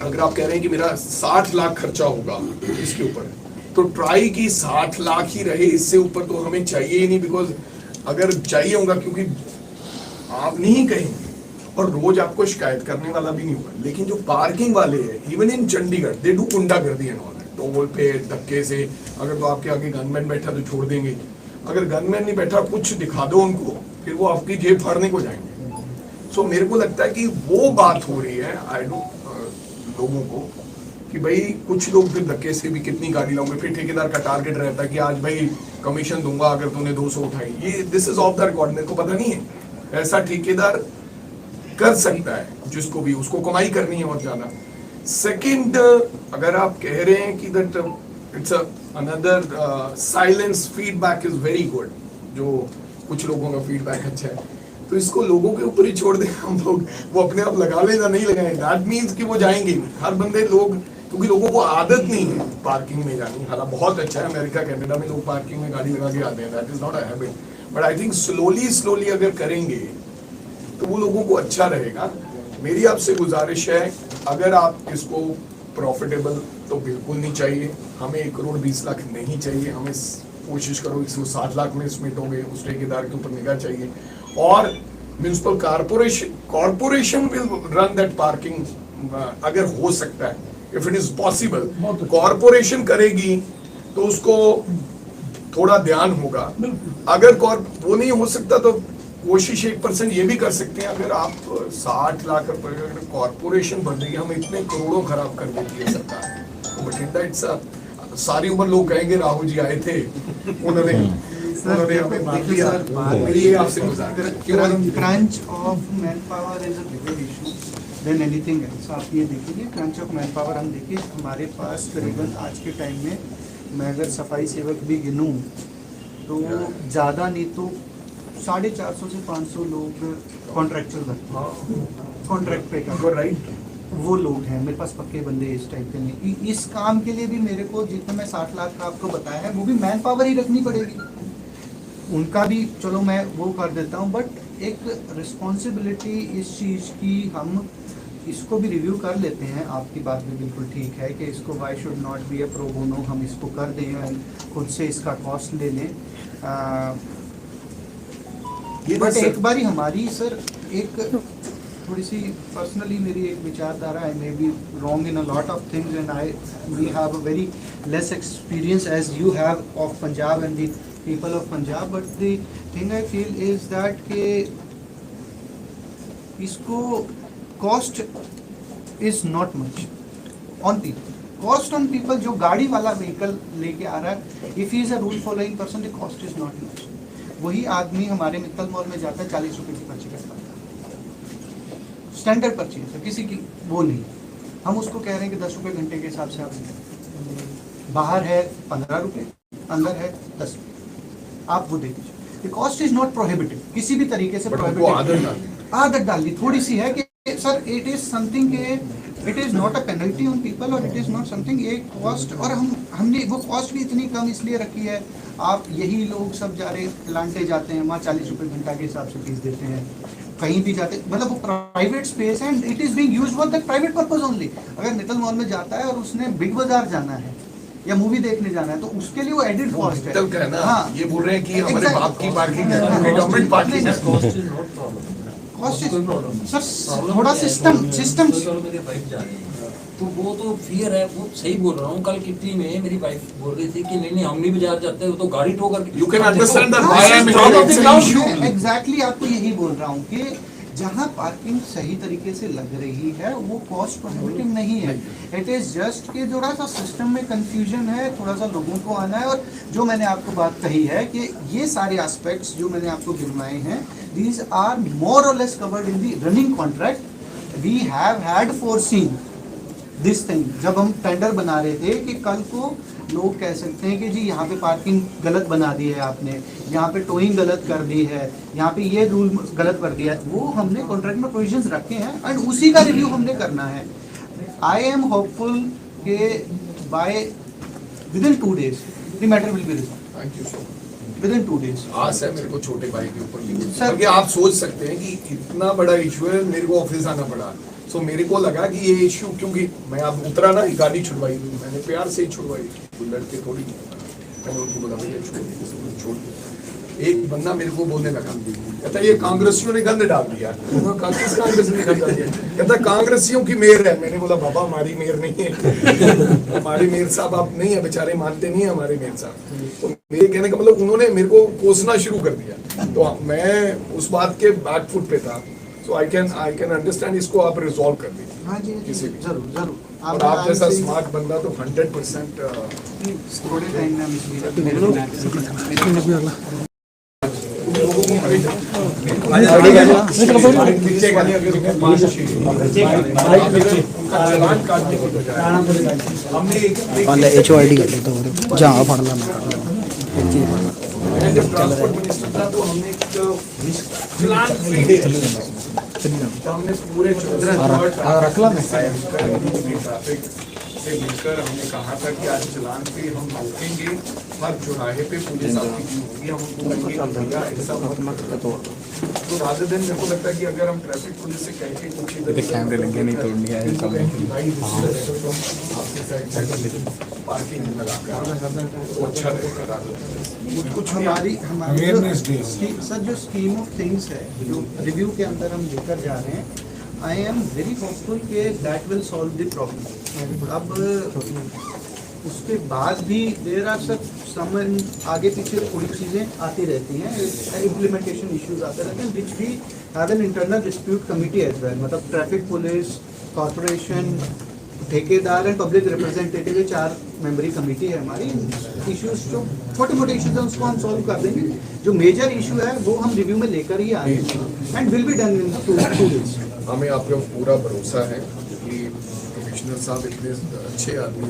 अगर आप कह रहे हैं कि मेरा 60 लाख खर्चा होगा इसके ऊपर, तो ट्राई की 60 लाख ही रहे, इससे ऊपर तो हमें चाहिए ही नहीं। बिकॉज अगर चाहिए होगा, क्योंकि आप नहीं कहेंगे और रोज आपको शिकायत करने वाला भी नहीं होगा। लेकिन जो पार्किंग वाले हैं, even in Chandigarh, they do गुंडागर्दी एंड ऑल, टोल पे धक्के से, अगर तो आपके आगे गनमैन बैठा तो छोड़ देंगे, अगर गनमैन नहीं बैठा कुछ दिखा दो उनको, फिर वो आपकी जेब फाड़ने को जाएंगे। सो मेरे को लगता है कि वो बात हो रही है आई डो लोगों को, कि भाई कुछ लोग फिर धक्के से भी कितनी गाड़ी लाऊंगे, फिर ठेकेदार का टारगेट रहता है कि आज भाई कमीशन दूंगा अगर तूने 200 उठाई। ये this is of the record, मेरे को पता नहीं है, ऐसा ठेकेदार कर सकता है, जिसको भी उसको कमाई करनी है और ज्यादा। सेकंड, अगर आप कह रहे हैं कि that it's another silence feedback is very good, जो कुछ लोगों का फीडबैक अच्छा है, तो इसको लोगों के ऊपर ही छोड़ दें हम लोग, वो अपने आप लगा लेना, नहीं लगाए, दैट मीन्स कि वो जाएंगे नहीं। हर बंदे लोग, क्योंकि लोगों को आदत नहीं है पार्किंग में जानी। हालांकि बहुत अच्छा है, अमेरिका कनाडा में लोग पार्किंग में गाड़ी लगा के आते हैं, that is not a habit, but I think slowly अगर करेंगे तो वो लोगों को अच्छा रहेगा। मेरी आपसे गुजारिश है, अगर आप इसको प्रॉफिटेबल तो बिल्कुल नहीं चाहिए, हमें 1 करोड़ 20 लाख नहीं चाहिए, हमें कोशिश करो इसको 60 लाख में समेटोगे, उस ठेकेदार के ऊपर निगाह चाहिए। और municipal corporation will run that parking, अगर हो सकता है, if it is possible, corporation करेगी तो उसको थोड़ा ध्यान होगा। अगर वो नहीं हो सकता तो कोशिश 1% ये भी कर सकते हैं, अगर आप 60 लाख रुपए अगर कॉर्पोरेशन बन रही है, हम इतने करोड़ों खराब कर देती है सरकार, तो बठिंडा इट्स सारी उम्र लोग कहेंगे राहुल जी आए थे, उन्होंने हमें मार दिया। ये आपसे crunch of man power is a bigger issue than anything else. आप ये देखिए क्रंच ऑफ मैन पावर, हम देखिए हमारे पास करीबन आज के टाइम में, मैं अगर सफाई सेवक भी गिनूं तो ज़्यादा नहीं तो 450 से 500 लोग कॉन्ट्रैक्चुअल करते, कॉन्ट्रैक्ट पे करते, राइट, वो लोग हैं मेरे पास पक्के बंदे इस टाइप के नहीं। इस काम के लिए भी मेरे को जितना मैं 60 लाख का आपको बताया है, वो भी मैन पावर ही रखनी पड़ेगी, उनका भी चलो मैं वो कर देता हूँ, बट एक रिस्पॉन्सिबिलिटी इस चीज़ की, हम इसको भी रिव्यू कर लेते हैं। आपकी बात भी बिल्कुल ठीक है कि इसको why should not be a pro bono, हम इसको कर दें, खुद से इसका कॉस्ट ले लें। बट एक बारी हमारी सर एक थोड़ी सी पर्सनली मेरी एक विचारधारा है, may be wrong in a lot of things and I we have a very less experience as you have of Punjab and the people of Punjab, but the thing I feel is that के इसको cost is not much on people, cost on people, जो गाड़ी वाला vehicle लेके आ रहा है, if he is a rule following person, the cost is not much. वही आदमी हमारे मित्तल मॉल में जाता है 40 रुपए की पर्ची कटवाता है, स्टैंडर्ड पर्ची है, किसी की वो नहीं, हम उसको कह रहे हैं कि 10 रुपए घंटे के हिसाब से आप, बाहर है 15 रुपए, अंदर है 10 रुपए, आप वो दे दीजिए। The cost is not prohibitive, किसी भी तरीके से आदत डाली थोड़ी सी है कि sir it is something, it is not a penalty on people और इट इज नॉट समथिंग, एक कॉस्ट, और हमने वो कॉस्ट भी इतनी कम इसलिए रखी है, आप यही लोग सब जा रहे प्लांटे जाते हैं वहाँ 40 रुपए घंटा के हिसाब से फीस देते हैं, कहीं भी जाते, मतलब वो प्राइवेट स्पेस है and it is being used for that private purpose only. अगर मित्तल मॉल में जाता है और उसने बिग बाजार जाना है या मूवी देखने जाना है तो उसके लिए वो एडिड कॉस्ट है। हाँ, ये बोल रहे हैं कि हमारे बाप की पार्किंग है, गवर्नमेंट पार्किंग है, सर थोड़ा सिस्टम तो वो तो फियर है, वो सही बोल रहा हूँ। कल कितनी में मेरी वाइफ बोल रही थी कि नहीं हम नहीं बाजार जाते, वो तो गाड़ी ठो करके, you can understand that why I am exactly आपको यही बोल रहा हूँ कि जहाँ पार्किंग सही तरीके से लग रही है वो कॉस्ट प्रोहिबिटिव नहीं है, इट इज जस्ट कि थोड़ा सा सिस्टम में कंफ्यूजन है, थोड़ा सा लोगों को आना है। और जो मैंने आपको बात कही है कि ये सारे एस्पेक्ट्स जो मैंने आपको गिनवाए हैं, दीज आर मोर और less covered in the running contract. We have had foreseen this thing, जब हम टेंडर बना रहे थे कि कल को लोग कह सकते हैं कि जी यहाँ पे पार्किंग गलत बना दी है आपने, यहाँ पे टोइंग गलत कर दी है, यहाँ पे ये रूल गलत कर दिया है, वो हमने कॉन्ट्रैक्ट में प्रोविजंस रखे हैं एंड उसी का रिव्यू हमने करना है। आई एम होपफुल के by within 2 days the matter will be resolved. Thank you so much. Within 2 days आस है मेरे को छोटे भाई के ऊपर, सर क्योंकि आप सोच सकते हैं कि इतना बड़ा इशू है, मेरे को ऑफिस आना पड़ा, सो मेरे को लगा कि ये इश्यू, क्योंकि मैं अब उतरा ना, गाड़ी छुड़वाई, मैंने प्यार से ही छुड़वाई, कोई लड़के थोड़ी नहीं। मैंने उनको बोला भैया छोड़ दो। एक बंदा मेरे को बोलने लगा, कहता ये कांग्रेसियों ने गंद डाल दिया। कांग्रेस ने गंद डाल दिया, कहता कांग्रेसियों की मेयर है। मैंने बोला बाबा हमारी मेयर नहीं है, हमारे मेयर साहब आप नहीं है, बेचारे मानते नहीं है हमारे मेयर साहब। तो मेरे कहने का मतलब उन्होंने मेरे को कोसना शुरू कर दिया, तो मैं उस बात के बैक फुट पे था। सो आई कैन अंडरस्टैंड, इसको आप रिजॉल्व कर दीजिए। हाँ जी, किसी भी जरूर और आप जैसा स्मार्ट बंदा तो 100% थोड़े टाइम में हम इसलिए लोगों को चालान काटने की बजाय हमने HOID कर लेता हूँ जहाँ फड़ ला मैं जब ट्रांसपोर्ट मिनिस्टर था तो हमने एक चालान फ्री तो हमने पूरे ट्रैफिक से मिलकर हमने कहा था कि आज चलान पे हम रोकेंगे, हर चौराहे पे पुलिस आपकी टीम होगी, हम उनको कहेंगे ऐसा मत करो। तो राधे दिन मेरे को लगता है कि अगर हम ट्रैफिक पुलिस से कह के कुछ इधर कैमरे लगे नहीं तोड़नी है पार्किंग लगा तो अच्छा रहेगा। कुछ हमारी सर जो स्कीम ऑफ थिंग्स है जो रिव्यू के अंदर हम लेकर जा रहे हैं, आई एम वेरी होपफुल कि that will solve the problem. अब उसके बाद भी देर आर सम आगे पीछे थोड़ी चीज़ें आती रहती हैं, इम्प्लीमेंटेशन इश्यूज आते रहते हैं, which we have an internal dispute committee as well. मतलब ट्रैफिक पुलिस, कॉर्पोरेशन, ठेकेदार एंड पब्लिक रिप्रेजेंटेटिव, 4 मेंबरी कमेटी है हमारी। इश्यूज जो छोटे मोटे इश्यूज हैं उसको हम सॉल्व कर देंगे, जो मेजर इशू है वो हम रिव्यू में लेकर ही आएंगे and will be done in 2 days। हमें आप लोग पूरा भरोसा है कि कमिश्नर साहब इतने अच्छे आदमी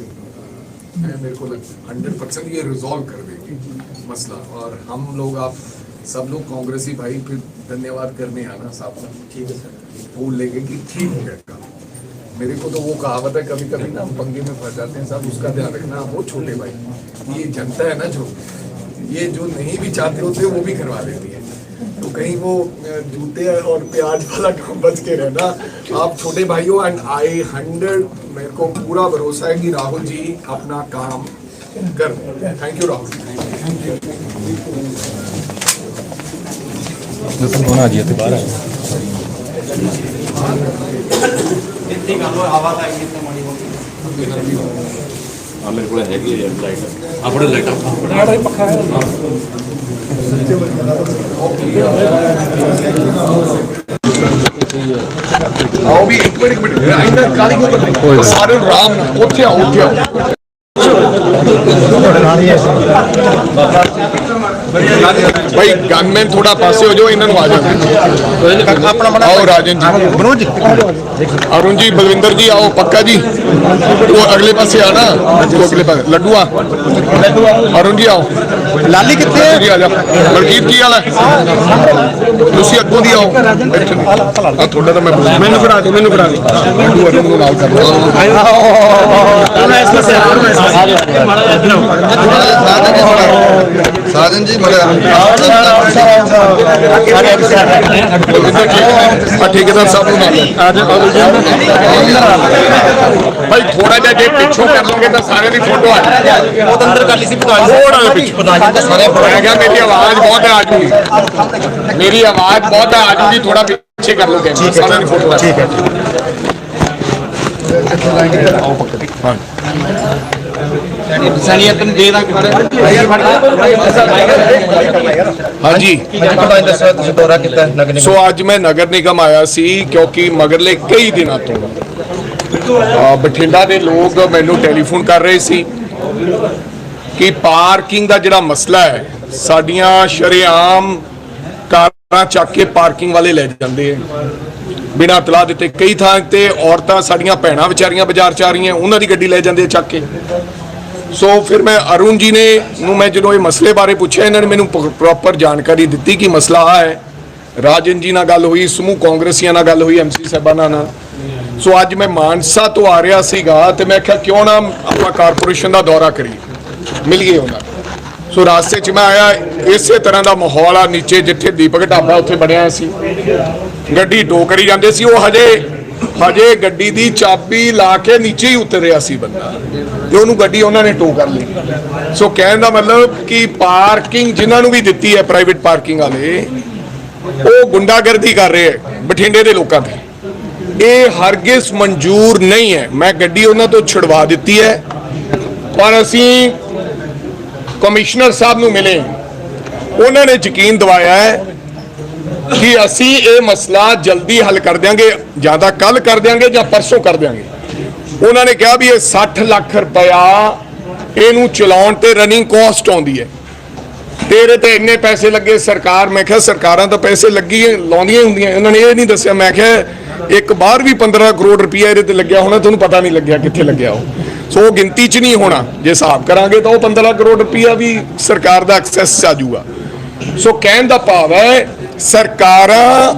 हैं, मेरे को 100% ये रिजॉल्व कर देंगे मसला। और हम लोग, आप सब लोग कांग्रेसी भाई फिर धन्यवाद करने आना साहब का, ठीक है सर, भूल लेंगे कि ठीक हो गया काम। मेरे को तो वो कहावत है, कभी कभी ना हम पंगे में फंस जाते हैं साहब, उसका ध्यान रखना। वो छोटे भाई, ये जनता है ना जो, ये जो नहीं भी चाहते होते वो भी करवा देती है। तो कहीं वो जूते और प्याज वाला काम बच के रहना आप छोटे भाइयों। एंड आई 100 मेरे को पूरा भरोसा है कि राहुल जी अपना काम कर। Thank you Rahul ji. मेरे को हैगी है लाइट अपने लाइट पक्का है आओ भी एक मिनट आइंदा काली को सारे राम ਉੱਥੇ ਆਓ ਉੱਥੇ ਆਓ भाई गनमैन थोड़ा पासे हो जाओ, इन्होंने आ जाओ। आओ राजन जी, मनोज जी, अरुण जी, बलविंदर जी आओ, पक्का जी वो अगले पासे आना, तो अगले पासे लड्डू आ, अरुण जी आओ, लाली कितने जी आ जा, बलकीत की हाल है, तुसी अगों दी आओ, थोड़ा तो मैं मैनू करा दे लड्डू अरुण को नाल कर साजन जी ठेकेदार साहब भाई थोड़ा जा जे पिछों कर लोगे तो सारे की फोटो मेरी आवाज बहुत है आजूगी, मेरी आवाज बहुत है आजूगी, थोड़ा पीछे कर लोगे सारे की फोटो। ठीक है हाँ जी, सो आज मैं नगर निगम आया सी क्योंकि मगरले कई दिनों तो बठिंडा के लोग मैनू टेलीफोन कर रहे सी कि पार्किंग का जिहड़ा मसला है, साडियां शरेआम कारां चक के पार्किंग वाले ले जाते हैं बिना इतला दिते। कई थां ते औरतां साडियां भैणां विचारियां बाजार च आ रही हैं, उन्हां दी गड्डी ले जाते चक के। सो फिर मैं अरुण जी ने मैं जो ये मसले बारे पूछा, इन्होंने मैनू प्रॉपर जानकारी दी कि मसला आ है। राजन जी नाल गल हुई, समूह कांग्रेसियां नाल गल हुई, MC साहबानां नाल। सो अज मैं मानसा तो आ रहा सीगा ते मैं आख्या क्यों ना आपां कारपोरेशन का दौरा करिए, मिल गए उन्होंने। सो रास्ते च मैं आया, इस तरह का माहौल आ नीचे जिथे दीपक ढाबा उत्थे बनिया सी, गड्डी टो करी जाते सी, वो हजे ਹਜੇ ਗੱਡੀ ਦੀ ਚਾਬੀ ਲਾ ਕੇ ਨੀਚੇ ਹੀ ਉਤਰਿਆ ਸੀ ਬੰਦਾ ਤੇ ਉਹਨੂੰ ਗੱਡੀ ਉਹਨਾਂ ਨੇ ਟੋ ਕਰ ਲਈ। ਸੋ ਕਹਿਣ ਦਾ ਮਤਲਬ ਕਿ ਪਾਰਕਿੰਗ ਜਿਨ੍ਹਾਂ ਨੂੰ ਵੀ ਦਿੱਤੀ ਹੈ ਪ੍ਰਾਈਵੇਟ ਪਾਰਕਿੰਗ ਵਾਲੇ, ਉਹ ਗੁੰਡਾਗਰਦੀ ਕਰ ਰਹੇ ਹੈ ਬਠਿੰਡੇ ਦੇ ਲੋਕਾਂ ਤੇ। ਇਹ ਹਰਗਿਜ਼ ਮਨਜ਼ੂਰ ਨਹੀਂ ਹੈ। ਮੈਂ ਗੱਡੀ ਉਹਨਾਂ ਤੋਂ ਛੁਡਵਾ ਦਿੱਤੀ ਹੈ, ਪਰ ਅਸੀਂ ਕਮਿਸ਼ਨਰ ਸਾਹਿਬ ਨੂੰ ਮਿਲੇ, ਉਹਨਾਂ ਨੇ ਯਕੀਨ ਦਿਵਾਇਆ ਹੈ ਕਿ ਅਸੀਂ ਇਹ ਮਸਲਾ ਜਲਦੀ ਹੱਲ ਕਰ ਦਿਆਂਗੇ, ਜਾਂ ਤਾਂ ਕੱਲ ਕਰ ਦਿਆਂਗੇ ਜਾਂ ਪਰਸੋਂ ਕਰ ਦਿਆਂਗੇ। ਉਹਨਾਂ ਨੇ ਕਿਹਾ ਵੀ ਇਹ 60 ਲੱਖ ਰੁਪਇਆ ਇਹਨੂੰ ਚਲਾਉਣ ਤੇ ਰਨਿੰਗ ਕਾਸਟ ਆਉਂਦੀ ਹੈ, ਤੇਰੇ ਤੇ ਇੰਨੇ ਪੈਸੇ ਲੱਗੇ ਸਰਕਾਰ। ਮੈਂ ਕਿਹਾ ਸਰਕਾਰਾਂ ਤਾਂ ਪੈਸੇ ਲੱਗੀ ਲਾਉਂਦੀਆਂ ਹੁੰਦੀਆਂ, ਉਹਨਾਂ ਨੇ ਇਹ ਨਹੀਂ ਦੱਸਿਆ। ਮੈਂ ਕਿਹਾ ਇੱਕ ਬਾਹਰ ਵੀ 15 ਕਰੋੜ ਰੁਪਇਆ ਇਹਦੇ ਤੇ ਲੱਗਿਆ ਹੋਣਾ, ਤੁਹਾਨੂੰ ਪਤਾ ਨਹੀਂ ਲੱਗਿਆ ਕਿੱਥੇ ਲੱਗਿਆ ਉਹ। ਸੋ ਉਹ ਗਿਣਤੀ 'ਚ ਨਹੀਂ ਹੋਣਾ, ਜੇ ਹਿਸਾਬ ਕਰਾਂਗੇ ਤਾਂ ਉਹ 15 ਕਰੋੜ ਰੁਪਇਆ ਵੀ ਸਰਕਾਰ ਦਾ ਐਕਸੈਸ 'ਚ ਆ ਜਾਊਗਾ। ਸੋ ਕਹਿਣ ਦਾ ਭਾਵ ਹੈ ਸਰਕਾਰਾਂ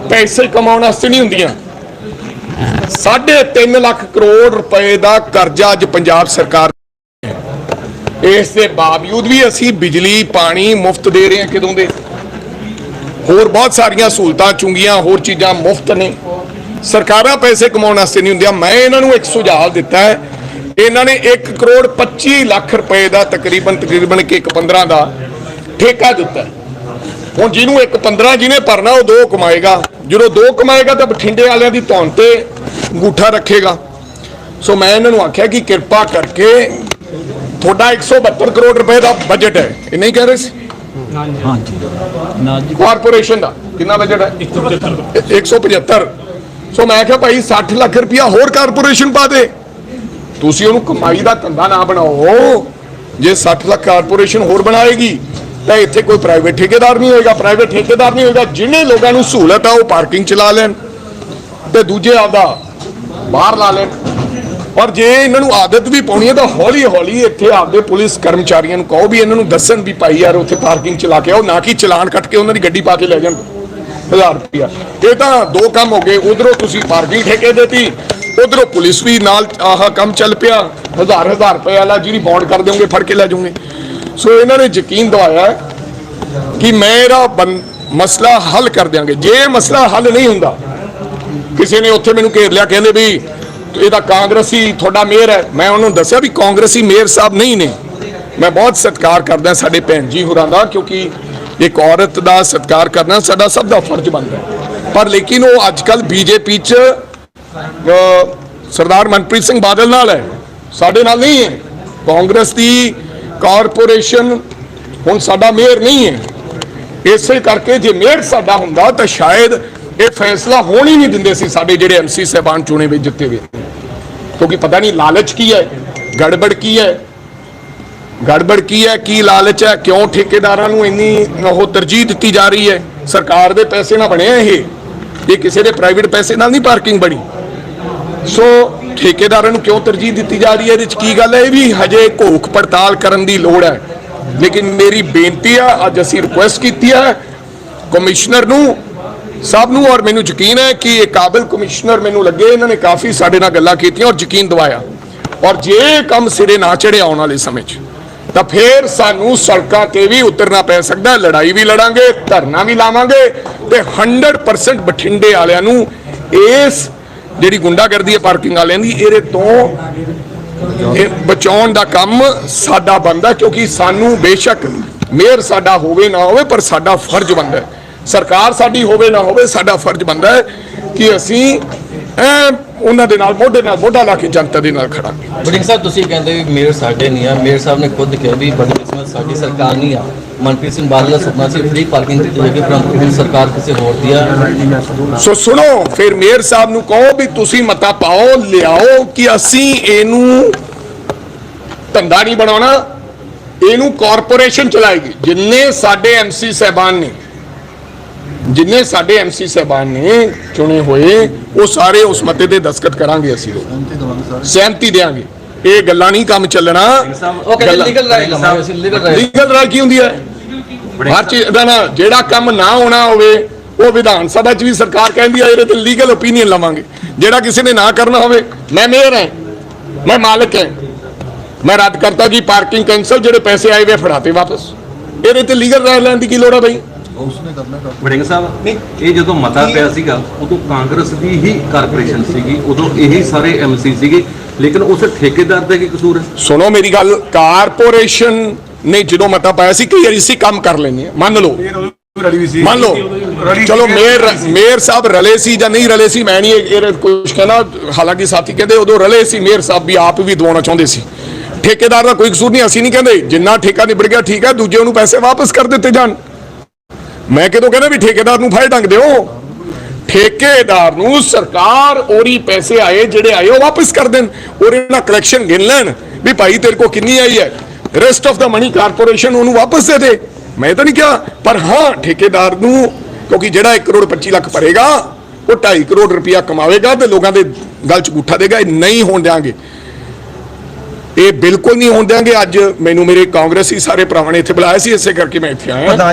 ਪੈਸੇ ਕਮਾਉਣ ਵਾਸਤੇ ਨਹੀਂ ਹੁੰਦੀਆਂ। 3.5 ਲੱਖ ਕਰੋੜ ਰੁਪਏ ਦਾ ਕਰਜ਼ਾ ਅੱਜ ਪੰਜਾਬ ਸਰਕਾਰ, ਇਸ ਦੇ ਬਾਵਜੂਦ ਵੀ ਅਸੀਂ ਬਿਜਲੀ ਪਾਣੀ ਮੁਫਤ ਦੇ ਰਹੇ ਹਾਂ। ਕਿਦੋਂ ਦੇ ਹੋਰ ਬਹੁਤ ਸਾਰੀਆਂ ਸਹੂਲਤਾਂ ਚੁੰਗੀਆਂ, ਹੋਰ ਚੀਜ਼ਾਂ ਮੁਫਤ ਨੇ। ਸਰਕਾਰਾਂ ਪੈਸੇ ਕਮਾਉਣ ਵਾਸਤੇ ਨਹੀਂ ਹੁੰਦੀਆਂ। ਮੈਂ ਇਹਨਾਂ ਨੂੰ ਇੱਕ ਸੁਝਾਅ ਦਿੱਤਾ ਹੈ, ਇਹਨਾਂ ਨੇ 1 ਕਰੋੜ 25 ਲੱਖ ਰੁਪਏ ਦਾ ਤਕਰੀਬਨ ਕਿ 1.15 ਦਾ ਠੇਕਾ ਦਿੱਤਾ। ਹੁਣ ਜਿਹਨੂੰ 1.15 ਜਿਹਨੇ ਭਰਨਾ ਉਹ 2 ਕਮਾਏਗਾ। ਜਦੋਂ 2 ਕਮਾਏਗਾ ਤਾਂ ਬਠਿੰਡੇ ਵਾਲਿਆਂ ਦੀ ਧੌਣ ਤੇ ਅੰਗੂਠਾ ਰੱਖੇਗਾ। ਸੋ ਮੈਂ ਇਹਨਾਂ ਨੂੰ ਆਖਿਆ ਕਿ ਕਿਰਪਾ ਕਰਕੇ ਤੁਹਾਡਾ 172 ਕਰੋੜ ਰੁਪਏ ਦਾ ਬਜਟ ਹੈ, ਇਹ ਨਹੀਂ ਕਹਿ ਰਹੇ ਸੀ ਕਾਰਪੋਰੇਸ਼ਨ ਦਾ ਕਿੰਨਾ ਬਜਟ ਹੈ? 175। ਸੋ ਮੈਂ ਕਿਹਾ ਭਾਈ 60 ਲੱਖ ਰੁਪਇਆ ਹੋਰ ਕਾਰਪੋਰੇਸ਼ਨ ਪਾ ਦੇ, ਤੁਸੀਂ ਉਹਨੂੰ ਕਮਾਈ ਦਾ ਧੰਦਾ ਨਾ ਬਣਾਓ। ਜੇ 60 ਲੱਖ ਕਾਰਪੋਰੇਸ਼ਨ ਹੋਰ ਬਣਾਏਗੀ ਤਾਂ ਇੱਥੇ ਕੋਈ ਪ੍ਰਾਈਵੇਟ ਠੇਕੇਦਾਰ ਨਹੀਂ ਹੋਏਗਾ। ਪ੍ਰਾਈਵੇਟ ਠੇਕੇਦਾਰ ਨਹੀਂ ਹੋਏਗਾ, ਜਿਹਨੇ ਲੋਕਾਂ ਨੂੰ ਸਹੂਲਤ ਆ ਉਹ ਪਾਰਕਿੰਗ ਚਲਾ ਲੈਣ ਤੇ ਦੂਜੇ ਆਪਦਾ ਬਾਹਰ ਲਾ ਲੈਣ। ਪਰ ਜੇ ਇਹਨਾਂ ਨੂੰ ਆਦਤ ਵੀ ਪਾਉਣੀ ਹੈ ਤਾਂ ਹੌਲੀ ਹੌਲੀ ਇੱਥੇ ਆਪਦੇ ਪੁਲਿਸ ਕਰਮਚਾਰੀਆਂ ਨੂੰ ਕਹੋ ਵੀ ਇਹਨਾਂ ਨੂੰ ਦੱਸਣ ਵੀ ਭਾਈ ਯਾਰ ਉੱਥੇ ਪਾਰਕਿੰਗ ਚਲਾ ਕੇ ਆਓ, ਨਾ ਕਿ ਚਲਾਨ ਕੱਟ ਕੇ ਉਹਨਾਂ ਦੀ ਗੱਡੀ ਪਾ ਕੇ ਲੈ ਜਾਣ 1000 ਰੁਪਇਆ। ਇਹ ਤਾਂ 2 ਕੰਮ ਹੋ ਗਏ, ਉਧਰੋਂ ਤੁਸੀਂ ਪਾਰਕਿੰਗ ਠੇਕੇ ਦੇਤੀ, ਉਧਰੋਂ ਪੁਲਿਸ ਵੀ ਨਾਲ ਆਹ ਕੰਮ ਚੱਲ ਪਿਆ। 1000 ਰੁਪਏ ਵਾਲਾ ਜਿਹੜੀ ਬੌਂਡ ਕਰ ਦੇਵੋਗੇ ਫੜ ਕੇ ਲੈ ਜਾਓਗੇ। ਸੋ ਇਹਨਾਂ ਨੇ ਯਕੀਨ ਦਿਵਾਇਆ ਕਿ ਮੇਰਾ ਮਸਲਾ ਹੱਲ ਕਰ ਦਿਆਂਗੇ। ਜੇ ਮਸਲਾ ਹੱਲ ਨਹੀਂ ਹੁੰਦਾ, ਕਿਸੇ ਨੇ ਉੱਥੇ ਮੈਨੂੰ ਘੇਰ ਲਿਆ, ਕਹਿੰਦੇ ਵੀ ਇਹਦਾ ਕਾਂਗਰਸੀ ਤੁਹਾਡਾ ਮੇਅਰ ਹੈ। ਮੈਂ ਉਹਨੂੰ ਦੱਸਿਆ ਵੀ ਕਾਂਗਰਸੀ ਮੇਅਰ ਸਾਹਿਬ ਨਹੀਂ ਨੇ। ਮੈਂ ਬਹੁਤ ਸਤਿਕਾਰ ਕਰਦਾ ਸਾਡੇ ਭੈਣ ਜੀ ਹੋਰਾਂ ਦਾ, ਕਿਉਂਕਿ ਇੱਕ ਔਰਤ ਦਾ ਸਤਿਕਾਰ ਕਰਨਾ ਸਾਡਾ ਸਭ ਦਾ ਫਰਜ਼ ਬਣਦਾ ਹੈ। ਪਰ ਲੇਕਿਨ ਉਹ ਅੱਜ ਕੱਲ ਬੀਜੇਪੀ 'ਚ ਸਰਦਾਰ ਮਨਪ੍ਰੀਤ ਸਿੰਘ ਬਾਦਲ ਨਾਲ ਹੈ, ਸਾਡੇ ਨਾਲ ਨਹੀਂ ਹੈ। ਕਾਂਗਰਸ ਦੀ ਕਾਰਪੋਰੇਸ਼ਨ ਹੁਣ ਸਾਡਾ ਮੇਅਰ ਨਹੀਂ ਹੈ। ਇਸੇ ਕਰਕੇ ਜੇ ਮੇਅਰ ਸਾਡਾ ਹੁੰਦਾ ਤਾਂ ਸ਼ਾਇਦ ਇਹ ਫੈਸਲਾ ਹੋਣ ਹੀ ਨਹੀਂ ਦਿੰਦੇ ਸੀ ਸਾਡੇ ਜਿਹੜੇ MC ਸਾਹਿਬਾਨ ਚੁਣੇ ਵਿੱਚ ਜਿੱਤੇ ਹੋਏ। ਕਿਉਂਕਿ ਪਤਾ ਨਹੀਂ ਲਾਲਚ ਕੀ ਹੈ, ਗੜਬੜ ਕੀ ਹੈ, ਕੀ ਲਾਲਚ ਹੈ, ਕਿਉਂ ਠੇਕੇਦਾਰਾਂ ਨੂੰ ਇੰਨੀ ਉਹ ਤਰਜੀਹ ਦਿੱਤੀ ਜਾ ਰਹੀ ਹੈ। ਸਰਕਾਰ ਦੇ ਪੈਸੇ ਨਾਲ ਬਣਿਆ ਇਹ ਕਿਸੇ ਦੇ ਪ੍ਰਾਈਵੇਟ ਪੈਸੇ ਨਾਲ ਨਹੀਂ ਪਾਰਕਿੰਗ ਬਣੀ। ਸੋ ਠੇਕੇਦਾਰਾਂ ਨੂੰ ਕਿਉਂ ਤਰਜੀਹ ਦਿੱਤੀ ਜਾ ਰਹੀ ਹੈ, ਇਹਦੇ ਵਿੱਚ ਕੀ ਗੱਲ ਹੈ, ਇਹ ਵੀ ਹਜੇ ਘੋਖ ਪੜਤਾਲ ਕਰਨ ਦੀ ਲੋੜ ਹੈ। ਲੇਕਿਨ ਮੇਰੀ ਬੇਨਤੀ ਆ, ਅੱਜ ਅਸੀਂ ਰਿਕੁਐਸਟ ਕੀਤੀ ਹੈ ਕਮਿਸ਼ਨਰ ਨੂੰ ਸਭ ਨੂੰ, ਔਰ ਮੈਨੂੰ ਯਕੀਨ ਹੈ ਕਿ ਇਹ ਕਾਬਿਲ ਕਮਿਸ਼ਨਰ ਮੈਨੂੰ ਲੱਗੇ, ਇਹਨਾਂ ਨੇ ਕਾਫੀ ਸਾਡੇ ਨਾਲ ਗੱਲਾਂ ਕੀਤੀਆਂ ਔਰ ਯਕੀਨ ਦਿਵਾਇਆ। ਔਰ ਜੇ ਕੰਮ ਸਿਰੇ ਨਾ ਚੜ੍ਹਿਆ ਆਉਣ ਵਾਲੇ ਸਮੇਂ 'ਚ ਤਾਂ ਫਿਰ ਸਾਨੂੰ ਸੜਕਾਂ ਤੇ ਵੀ ਉਤਰਨਾ ਪੈ ਸਕਦਾ। ਲੜਾਈ ਵੀ ਲੜਾਂਗੇ, ਧਰਨਾ ਵੀ ਲਾਵਾਂਗੇ ਤੇ 100% ਬਠਿੰਡੇ ਵਾਲਿਆਂ ਨੂੰ ਇਸ ਜਿਹੜੀ ਗੁੰਡਾਗਰਦੀ ਹੈ ਪਾਰਕਿੰਗ ਵਾਲਿਆਂ ਦੀ, ਇਹਦੇ ਤੋਂ ਇਹ ਬਚਾਉਣ ਦਾ ਕੰਮ ਸਾਡਾ ਬਣਦਾ। ਕਿਉਂਕਿ ਸਾਨੂੰ ਬੇਸ਼ੱਕ ਮੇਅਰ ਸਾਡਾ ਹੋਵੇ ਨਾ ਹੋਵੇ, ਪਰ ਸਾਡਾ ਫਰਜ਼ ਬਣਦਾ ਹੈ। ਸਰਕਾਰ ਸਾਡੀ ਹੋਵੇ ਨਾ ਹੋਵੇ, ਸਾਡਾ ਫਰਜ਼ ਬਣਦਾ ਹੈ ਕਿ ਅਸੀਂ ਉਹਨਾਂ ਦੇ ਨਾਲ ਮੋਢਾ ਲਾ ਕੇ ਜਨਤਾ ਦੇ ਨਾਲ ਖੜਾਂਗੇ। ਬੜਿੰਗ ਸਾਹਿਬ ਤੁਸੀਂ ਕਹਿੰਦੇ ਵੀ ਮੇਅਰ ਸਾਡੇ ਨਹੀਂ ਆ, ਮੇਅਰ ਸਾਹਿਬ ਨੇ ਖੁਦ ਕਿਹਾ ਵੀ ਬਦਕਿਸਮਤ ਸਾਡੀ ਸਰਕਾਰ ਨਹੀਂ ਆ। ਮਨਪ੍ਰੀਤ ਸਿੰਘ ਬਾਦਲ ਦਾ ਸੁਪਨਾ ਸੀ ਫ੍ਰੀ ਪਾਰਕਿੰਗ ਦਿੱਤੀ ਜਾਏਗੀ, ਪਰੰਤੂ ਸਰਕਾਰ ਕਿਸੇ ਹੋਰ ਦੀ ਆ। ਸੋ ਸੁਣੋ, ਫਿਰ ਮੇਅਰ ਸਾਹਿਬ ਨੂੰ ਕਹੋ ਵੀ ਤੁਸੀਂ ਮਤਾ ਪਾਓ, ਲਿਆਓ ਕਿ ਅਸੀਂ ਇਹਨੂੰ ਧੰਦਾ ਨਹੀਂ ਬਣਾਉਣਾ, ਇਹਨੂੰ ਕਾਰਪੋਰੇਸ਼ਨ ਚਲਾਏਗੀ। ਜਿੰਨੇ ਸਾਡੇ MC ਸਾਹਿਬਾਨ ਨੇ ਚੁਣੇ ਹੋਏ, ਉਹ ਸਾਰੇ ਉਸ ਮਤੇ ਤੇ ਦਸਤਖਤ ਕਰਾਂਗੇ। ਅਸੀਂ ਲੋਕ ਸਹਿਮਤੀ ਦੇਾਂਗੇ। ਇਹ ਗੱਲਾਂ ਨਹੀਂ ਕੰਮ ਚੱਲਣਾ। ਲੀਗਲ ਰਾਏ ਕੀ ਹੁੰਦੀ ਹੈ? ਹਰ ਚੀਜ਼ ਦਾ ਨਾ, ਜਿਹੜਾ ਕੰਮ ਨਾ ਹੋਣਾ ਹੋਵੇ ਉਹ ਵਿਧਾਨ ਸਭਾ 'ਚ ਵੀ ਸਰਕਾਰ ਕਹਿੰਦੀ ਹੈ ਇਹਦੇ ਤੇ ਲੀਗਲ ਓਪੀਨੀਅਨ ਲਵਾਂਗੇ। ਜਿਹੜਾ ਕਿਸੇ ਨੇ ਨਾ ਕਰਨਾ ਹੋਵੇ, ਮੈਂ ਮੇਅਰ ਹਾਂ, ਮੈਂ ਮਾਲਕ ਹਾਂ, ਮੈਂ ਰੱਦ ਕਰਤਾ ਜੀ ਪਾਰਕਿੰਗ ਕੈਂਸਲ, ਜਿਹੜੇ ਪੈਸੇ ਆਏ ਵੇ ਫੜਾਤੇ ਵਾਪਸ। ਇਹਦੇ ਤੇ ਲੀਗਲ ਰਾਏ ਲੈਣ ਦੀ ਕੀ ਲੋੜ ਹੈ ਬਈ? ਵੜਿੰਗ ਸਾਹਿਬ ਇਹ ਜਦੋਂ ਮਤਾ ਪਿਆ ਸੀਗਾ ਉਦੋਂ ਕਾਂਗਰਸ ਦੀ ਹੀ ਕਾਰਪੋਰੇਸ਼ਨ ਸੀਗੀ, ਉਦੋਂ ਇਹੀ ਸਾਰੇ ਐਮਸੀ ਸੀਗੇ, ਲੇਕਿਨ ਉਸ ਠੇਕੇਦਾਰ ਦਾ ਕੀ ਕਸੂਰ ਹੈ? ਸੁਣੋ ਮੇਰੀ ਗੱਲ, ਕਾਰਪੋਰੇਸ਼ਨ ਨੇ ਜਦੋਂ ਮਤਾ ਪਾਇਆ ਸੀ ਕਈ ਵਾਰੀ ਅਸੀਂ ਕੰਮ ਕਰ ਲੈਂਦੇ ਹਾਂ, ਮੰਨ ਲਓ ਚਲੋ ਮੇਅਰ ਸਾਹਿਬ ਰਲੇ ਸੀ ਜਾਂ ਨਹੀਂ ਰਲੇ ਸੀ, ਮੈਂ ਨਹੀਂ ਇਹ ਕੁਝ ਕਹਿਣਾ, ਹਾਲਾਂਕਿ ਸਾਥੀ ਕਹਿੰਦੇ ਉਦੋਂ ਰਲੇ ਸੀ, ਮੇਅਰ ਸਾਹਿਬ ਵੀ ਆਪ ਵੀ ਦਵਾਉਣਾ ਚਾਹੁੰਦੇ ਸੀ। ਠੇਕੇਦਾਰ ਦਾ ਕੋਈ ਕਸੂਰ ਨਹੀਂ, ਅਸੀਂ ਨਹੀਂ ਕਹਿੰਦੇ, ਜਿੰਨਾ ਠੇਕਾ ਨਿਬੜ ਗਿਆ ਠੀਕ ਹੈ, ਦੂਜੇ ਨੂੰ ਪੈਸੇ ਵਾਪਸ ਕਰ ਦਿੱਤੇ ਜਾਣ। ਮੈਂ ਕਿਦੋਂ ਕਹਿੰਦਾ ਵੀ ਠੇਕੇਦਾਰ ਨੂੰ ਫਾਇਲ ਡੰਗ ਦਿਓ, ਠੇਕੇਦਾਰ ਨੂੰ ਸਰਕਾਰ ਉਹਦੀ ਪੈਸੇ ਆਏ ਜਿਹੜੇ ਆਏ ਉਹ ਵਾਪਸ ਕਰ ਦੇਣ, ਉਹਦੇ ਨਾਲ ਕਲੈਕਸ਼ਨ ਗਿਣ ਲੈਣ ਵੀ ਭਾਈ ਤੇਰੇ ਕੋ ਕਿੰਨੀ ਆਈ ਹੈ, rest of the money corporation ਉਹਨੂੰ ਵਾਪਸ ਦੇ ਦੇ। ਮੈਂ ਤਾਂ ਨਹੀਂ ਕਿਹਾ, ਪਰ ਹਾਂ ਠੇਕੇਦਾਰ ਨੂੰ, ਕਿਉਂਕਿ ਜਿਹੜਾ 1 ਕਰੋੜ 25 ਲੱਖ ਭਰੇਗਾ ਉਹ 2.5 ਕਰੋੜ ਰੁਪਇਆ ਕਮਾਵੇਗਾ ਤੇ ਲੋਕਾਂ ਦੇ ਗਲ 'ਚ ਗੁੱਠਾ ਦੇਗਾ। ਇਹ ਨਹੀਂ ਹੋਣ ਦਿਆਂਗੇ, ਇਹ ਬਿਲਕੁਲ ਨਹੀਂ ਹੋਣ ਦਿਆਂਗੇ। ਅੱਜ ਮੈਨੂੰ ਮੇਰੇ ਕਾਂਗਰਸੀ ਸਾਰੇ ਭਰਾਵਾਂ ਨੇ ਇੱਥੇ ਬੁਲਾਇਆ ਸੀ, ਇਸੇ ਕਰਕੇ ਮੈਂ ਇੱਥੇ ਆਇਆ।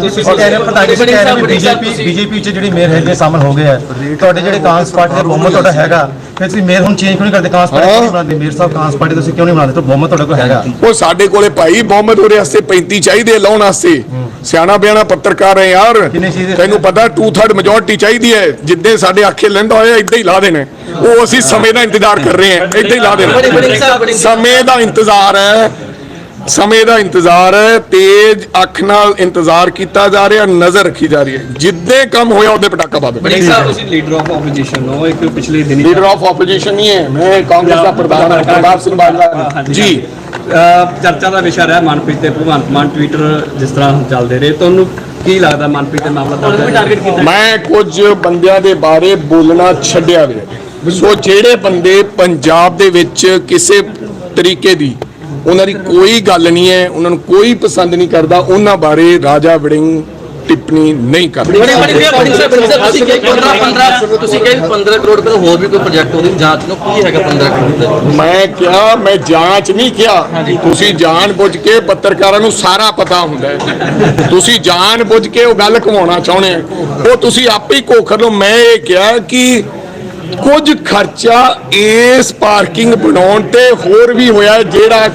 ਬੀਜੇਪੀ ਚ ਜਿਹੜੀ ਮੇਅਰ ਹੈਗੇ ਸ਼ਾਮਲ ਹੋ ਗਏ ਆ, ਤੁਹਾਡੇ ਜਿਹੜੇ ਕਾਂਗਰਸ ਪਾਰਟੀ ਦਾ ਬਹੁਮਤ ਤੁਹਾਡਾ ਹੈਗਾ, ਫਿਰ ਤੁਸੀਂ ਮੇਅਰ ਹੁਣ ਚੇਂਜ ਕਿਉਂ ਨਹੀਂ ਕਰਦੇ? ਕਾਂਗਰਸ ਪਾਰਟੀ ਕਿਉਂ ਨਹੀਂ ਬਣਾਉਂਦੇ? ਮੇਅਰ ਸਾਹਿਬ ਕਾਂਗਰਸ ਪਾਰਟੀ ਤੁਸੀਂ ਕਿਉਂ ਨਹੀਂ ਬਣਾਉਂਦੇ? ਤਾਂ ਬਹੁਮਤ ਤੁਹਾਡੇ ਕੋਲ ਹੈਗਾ। ਉਹ ਸਾਡੇ ਕੋਲੇ ਭਾਈ ਬਹੁਮਤ ਉਹਦੇ ਵਾਸਤੇ 35 ਚਾਹੀਦੇ ਲਾਉਣ ਵਾਸਤੇ। ਸਿਆਣਾ ਬਿਆਣਾ ਪੱਤਰਕਾਰ ਹੈ ਯਾਰ, ਤੈਨੂੰ ਪਤਾ 2/3 ਮੈਜੋਰਟੀ ਚਾਹੀਦੀ ਹੈ। ਜਿੱਦੇ ਸਾਡੇ ਆਖੇ ਲੈਂਦਾ ਹੋਇਆ ਏਦਾਂ ਹੀ ਲਾ ਦੇਣੇ, ਉਹ ਅਸੀਂ ਸਮੇਂ ਦਾ ਇੰਤਜ਼ਾਰ ਕਰ ਰਹੇ ਹਾਂ, ਏਦਾਂ ਹੀ ਲਾ ਦੇਣਾ। ਸਮੇਂ ਦਾ ਇੰਤਜ਼ਾਰ ਹੈ, ਸਮੇਂ ਦਾ ਇੰਤਜ਼ਾਰ ਹੈ, ਤੇਜ਼ ਅੱਖ ਨਾਲ ਇੰਤਜ਼ਾਰ ਕੀਤਾ ਜਾ ਰਿਹਾ, ਨਜ਼ਰ ਰੱਖੀ ਜਾ ਰਹੀ ਹੈ। ਜਿੱਦੇ ਕੰਮ ਹੋਇਆ ਉਹਦੇ ਪਟਾਕਾ ਪਾ ਦੇ। ਤੁਸੀਂ ਲੀਡਰ ਆਫ ਆਪੋਜੀਸ਼ਨ ਹੋ, ਇੱਕ ਪਿਛਲੇ ਦਿਨੀ ਲੀਡਰ ਆਫ ਆਪੋਜੀਸ਼ਨ ਨਹੀਂ ਹੈ, ਮੈਂ ਕਾਂਗਰਸ ਦਾ ਪ੍ਰਧਾਨ ਹਾਂ, ਪ੍ਰਤਾਪ ਸਿੰਘ ਬਾਜਵਾ ਜੀ। ਚਰਚਾ ਦਾ ਵਿਸ਼ਾ ਰਿਹਾ ਮਨਪ੍ਰੀਤ ਤੇ ਭਗਵੰਤ ਮਾਨ ਟਵਿੱਟਰ ਜਿਸ ਤਰ੍ਹਾਂ ਚੱਲਦੇ ਰਹੇ, ਤੁਹਾਨੂੰ ਕੀ ਲੱਗਦਾ ਮਨਪ੍ਰੀਤ ਦੇ ਮਾਮਲਾ ਦਾ? ਮੈਂ ਕੁਝ ਬੰਦਿਆਂ ਦੇ ਬਾਰੇ ਬੋਲਣਾ ਛੱਡਿਆ ਹੋਇਆ। ਸੋ ਜਿਹੜੇ ਬੰਦੇ ਪੰਜਾਬ ਦੇ ਵਿੱਚ ਕਿਸੇ ਤਰੀਕੇ ਦੀ ਉਹਨਾਂ ਦੀ ਕੋਈ ਗੱਲ ਨਹੀਂ ਹੈ, ਉਹਨਾਂ ਨੂੰ ਕੋਈ ਪਸੰਦ ਨਹੀਂ ਕਰਦਾ, ਉਹਨਾਂ ਬਾਰੇ ਰਾਜਾ ਵੜਿੰਗ ਟਿੱਪਣੀ ਨਹੀਂ ਕਰਦਾ। ਤੁਸੀਂ ਕਹੇ 15 ਕਰੋੜ ਦਾ ਹੋਰ ਵੀ ਕੋਈ ਪ੍ਰੋਜੈਕਟ ਉਹਦੀ ਜਾਂਚ ਨੂੰ ਕੀ ਹੈਗਾ 15 ਕਰੋੜ ਦਾ? ਮੈਂ ਕਿਹਾ, ਮੈਂ ਜਾਂਚ ਨਹੀਂ ਕਿਹਾ, ਤੁਸੀਂ ਜਾਣ ਬੁੱਝ ਕੇ ਪੱਤਰਕਾਰਾਂ ਨੂੰ ਸਾਰਾ ਪਤਾ ਹੁੰਦਾ ਹੈ, ਤੁਸੀਂ ਜਾਣ ਬੁੱਝ ਕੇ ਉਹ ਗੱਲ ਘੁਮਾਉਣਾ ਚਾਹੁੰਦੇ ਹੋ, ਉਹ ਤੁਸੀਂ ਆਪੇ ਹੀ ਕੋਖਰ ਲਓ। ਮੈਂ ਇਹ ਕਿਹਾ ਕਿ ਕੁਝ ਖਰਚਾ ਇਸ ਪਾਰਕਿੰਗ ਬਣਾਉਣ ਤੇ ਹੋਰ ਵੀ ਹੋਇਆ, ਜਿਹੜਾ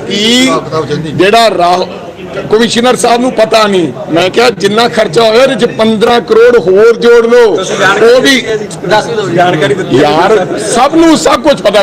ਕਮਿਸ਼ਨਰ ਸਾਹਿਬ ਨੂੰ ਪਤਾ ਨਹੀਂ। ਮੈਂ ਕਿਹਾ ਜਿੰਨਾ ਖਰਚਾ ਹੋਇਆ ਉਹਦੇ ਚ 15 ਕਰੋੜ ਹੋਰ ਜੋੜ ਲਓ, ਉਹ ਵੀ ਜਾਣਕਾਰੀ ਦਿੱਤੀ ਯਾਰ, ਸਭ ਨੂੰ ਸਭ ਕੁਝ ਪਤਾ।